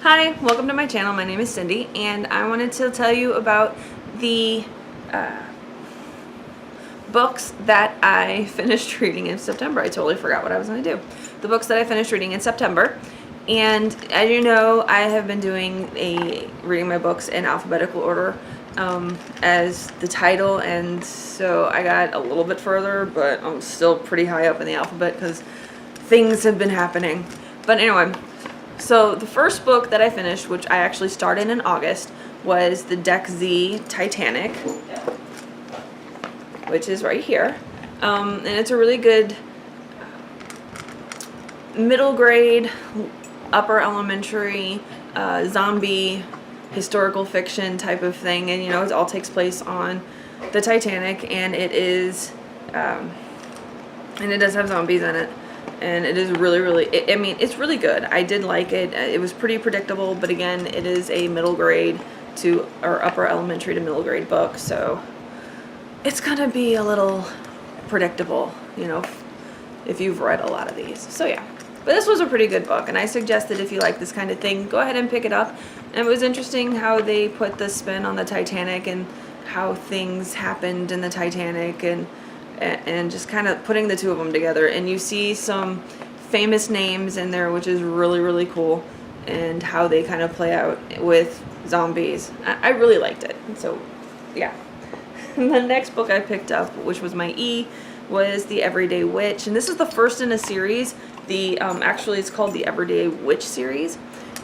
Hi, welcome to my channel. My name is Cindy, and I wanted to tell you about the books that I finished reading in September. I totally forgot what I was going to do. The books that I finished reading in September, and as you know, I have been reading my books in alphabetical order as the title, and so I got a little bit further, but I'm still pretty high up in the alphabet because things have been happening. But anyway, so the first book that I finished, which I actually started in August, was the Z Titanic, which is right here. And it's a really good middle grade, upper elementary, zombie, historical fiction type of thing. And, you know, it all takes place on the Titanic, and it is, and it does have zombies in it. And it is really, it's really good. I did like it. It was pretty predictable, but again, it is a middle grade or upper elementary to middle grade book, so it's gonna be a little predictable, you know, if you've read a lot of these. So yeah, but this was a pretty good book, and I suggest that if you like this kind of thing, go ahead and pick it up. And it was interesting how they put the spin on the Titanic and how things happened in the Titanic, and just kind of putting the two of them together, and you see some famous names in there, which is really cool, and how they kind of play out with zombies. I really liked it. So yeah. The next book I picked up, which was my E, was The Everyday Witch, and this is the first in a series. Actually it's called the Everyday Witch series,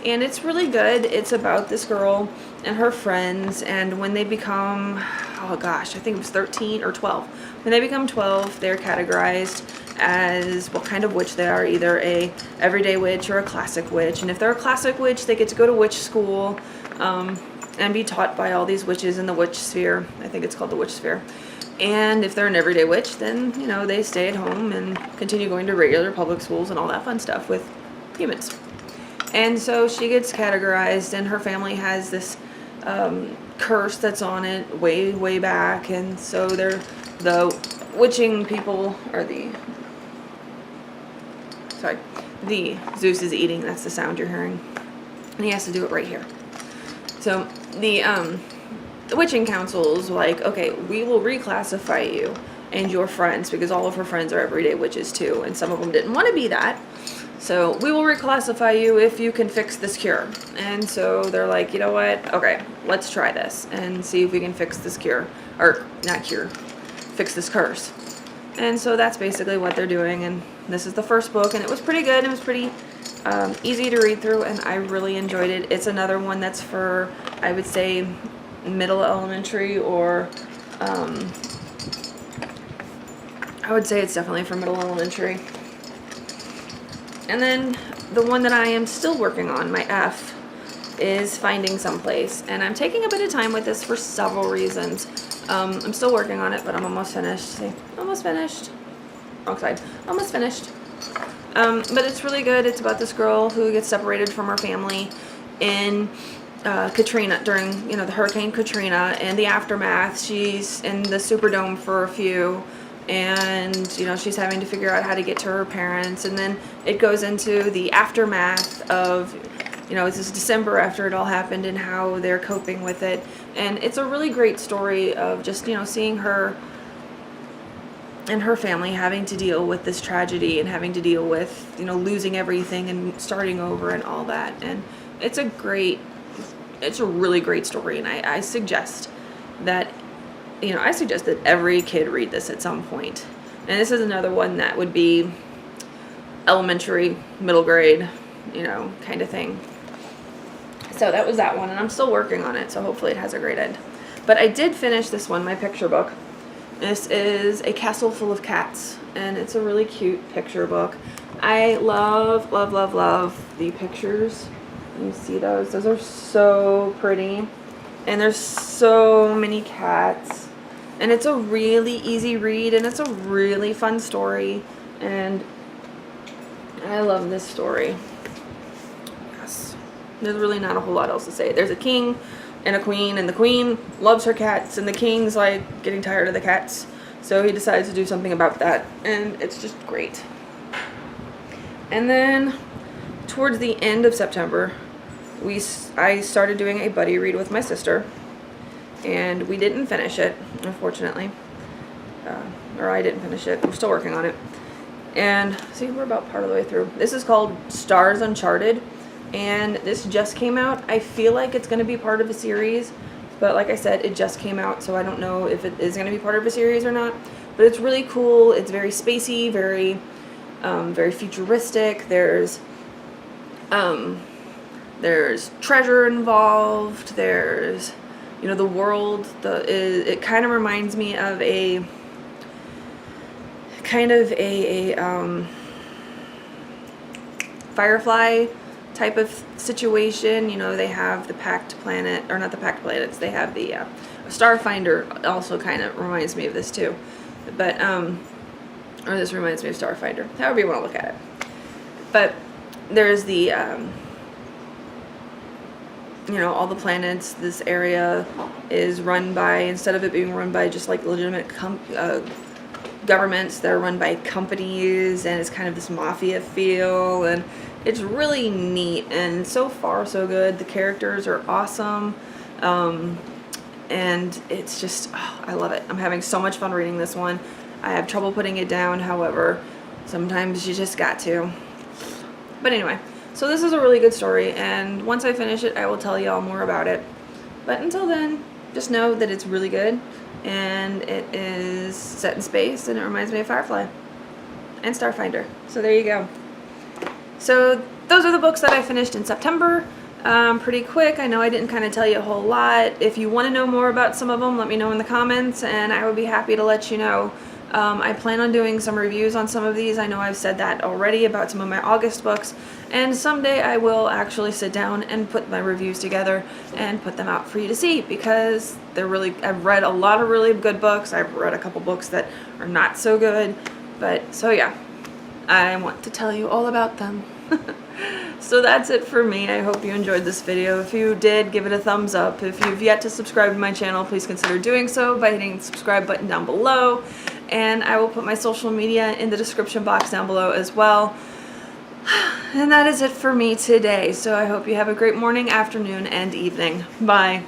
and it's really good. It's about this girl and her friends, and when they become, oh gosh, I think it was 13 or 12. When they become 12, they're categorized as what kind of witch they are, either a everyday witch or a classic witch. And if they're a classic witch, they get to go to witch school and be taught by all these witches in the witch sphere. I think it's called the witch sphere. And if they're an everyday witch, then, you know, they stay at home and continue going to regular public schools and all that fun stuff with humans. And so she gets categorized, and her family has this curse that's on it way back, and so they're the witching people, or the Zeus is eating, that's the sound you're hearing, and he has to do it right here. So the witching council's like, okay, we will reclassify you and your friends, because all of her friends are everyday witches too, and some of them didn't want to be that. So we will reclassify you if you can fix this cure. And so they're like, you know what? Okay, let's try this and see if we can fix this cure. Or not cure, fix this curse. And so that's basically what they're doing. And this is the first book, and it was pretty good. It was pretty easy to read through, and I really enjoyed it. It's another one that's for, I would say, middle elementary, or I would say it's definitely for middle elementary. And then the one that I am still working on, my F, is Finding Someplace. And I'm taking a bit of time with this for several reasons. I'm still working on it, but I'm almost finished. See, almost finished. Wrong side. Almost finished. But it's really good. It's about this girl who gets separated from her family in Katrina, during, you know, the Hurricane Katrina, and the aftermath. She's in the Superdome for a few, and, you know, she's having to figure out how to get to her parents, and then it goes into the aftermath of, you know, this is December after it all happened, and how they're coping with it. And it's a really great story of just, you know, seeing her and her family having to deal with this tragedy, and having to deal with, you know, losing everything and starting over and all that. And it's a really great story, and I suggest that, you know, every kid read this at some point. And this is another one that would be elementary, middle grade, you know, kind of thing. So that was that one, and I'm still working on it, so hopefully it has a great end. But I did finish this one, my picture book. This is A Castle Full of Cats, and it's a really cute picture book. I love the pictures. You see those? Those are so pretty. And there's so many cats. And it's a really easy read, and it's a really fun story. And I love this story. Yes. There's really not a whole lot else to say. There's a king and a queen, and the queen loves her cats, and the king's like getting tired of the cats. So he decides to do something about that, and it's just great. And then towards the end of September, I started doing a buddy read with my sister, and we didn't finish it, unfortunately. Or I didn't finish it. We're still working on it. And see, we're about part of the way through. This is called Stars Uncharted, and this just came out. I feel like it's going to be part of a series, but like I said, it just came out, so I don't know if it is going to be part of a series or not. But it's really cool. It's very spacey, very futuristic. There's treasure involved. There's, you know, the world. It kind of reminds me of a Firefly type of situation. You know, they have the Pact Planet, or not the Pact Planets. They have the Starfinder. Also, kind of reminds me of this too, but or this reminds me of Starfinder. However you want to look at it. But there's the you know, all the planets. This area is run by, instead of it being run by just like legitimate governments, they're run by companies, and it's kind of this mafia feel, and it's really neat, and so far so good. The characters are awesome, and it's just, oh, I love it. I'm having so much fun reading this one. I have trouble putting it down, however, sometimes you just got to. But anyway, so this is a really good story, and once I finish it, I will tell y'all more about it. But until then, just know that it's really good, and it is set in space, and it reminds me of Firefly and Starfinder. So there you go. So those are the books that I finished in September. Pretty quick. I know I didn't kind of tell you a whole lot. If you want to know more about some of them, let me know in the comments, and I would be happy to let you know. I plan on doing some reviews on some of these. I know I've said that already about some of my August books, and someday I will actually sit down and put my reviews together and put them out for you to see, because I've read a lot of really good books. I've read a couple books that are not so good, but so yeah, I want to tell you all about them. So that's it for me. I hope you enjoyed this video. If you did, give it a thumbs up. If you've yet to subscribe to my channel, please consider doing so by hitting the subscribe button down below. And I will put my social media in the description box down below as well. And that is it for me today. So I hope you have a great morning, afternoon, and evening. Bye.